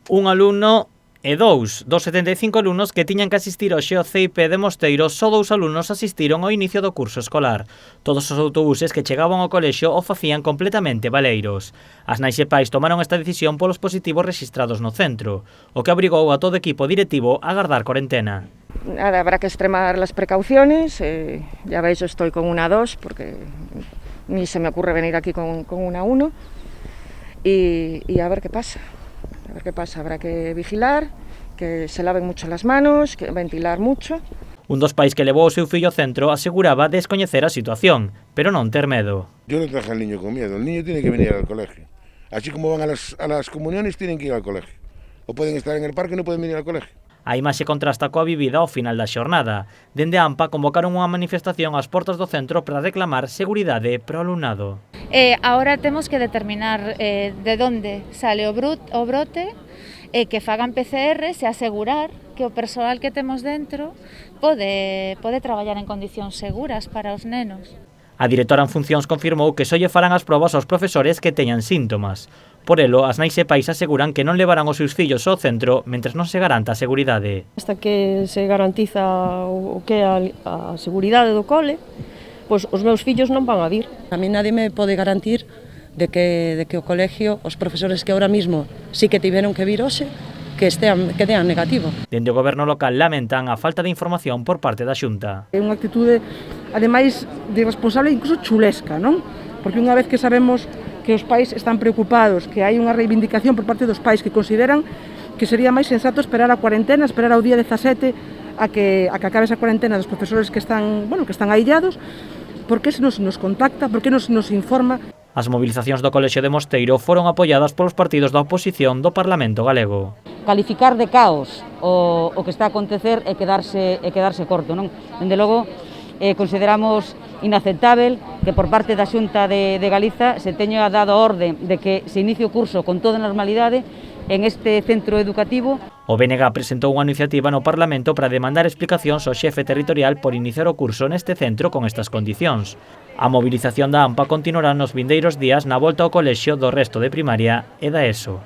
Un alumno e dous. Dos 75 alumnos que tiñan que asistir ao CEIP de Mosteiro, só 2 alumnos asistiron ao inicio do curso escolar. Todos os autobuses que chegaban ao colexio o facían completamente baleiros. As nais e pais tomaron esta decisión polos positivos rexistrados no centro, o que obrigou a todo o equipo directivo a agardar cuarentena. Nada, habrá que extremar las precauciones, ya veis, yo estoy con una 2 porque ni se me ocurre venir aquí con una 1 y a ver qué pasa. A ver qué pasa, habrá que vigilar, que se laven mucho las manos, que ventilar mucho. Un dos pais que levou o seu fillo ao centro aseguraba descoñecer a situación, pero non ter medo. Yo no traje al niño con miedo, el niño tiene que venir al colegio. Así como van a las comuniones, tienen que ir al colegio. O pueden estar en el parque, no pueden venir al colegio. A imaxe contrasta coa vivida ao final da xornada. Dende a AMPA convocaron unha manifestación ás portas do centro para reclamar seguridade para o alumnado. Ahora temos que determinar de onde sale o brote, que fagan PCRs e asegurar que o persoal que temos dentro pode traballar en condicións seguras para os nenos. A directora en funcións confirmou que só lle farán as probas aos profesores que teñan síntomas. Por elo, as nais e pais aseguran que non levarán os seus fillos ao centro mentres non se garanta a seguridade. Hasta que se garantiza o que é a seguridade do cole, pois os meus fillos non van a vir. A mí nadie me pode garantir de que o colegio, os profesores que ahora mismo sí que tiveron que vir hoxe, que dean negativo. Dende o goberno local lamentan a falta de información por parte da Xunta. É unha actitude, ademais, de responsable incluso chulesca, non? Porque unha vez que sabemos que os pais están preocupados, que hai unha reivindicación por parte dos pais que consideran que sería máis sensato esperar a cuarentena, esperar ao día 17 a que acabe esa cuarentena dos profesores que están aillados, por que se nos contacta, por que nos informa? As movilizacións do Colexio de Mosteiro foron apoiadas polos partidos da oposición do Parlamento galego. Calificar de caos o que está a acontecer é quedarse corto, non? Dende logo, consideramos inaceptável que por parte da Xunta de Galiza se teña dado a orde de que se inicie o curso con toda normalidade en este centro educativo. O BNG presentou unha iniciativa no Parlamento para demandar explicacións ao xefe territorial por iniciar o curso neste centro con estas condicións. A movilización da AMPA continuará nos vindeiros días na volta ao colexio do resto de primaria e da ESO.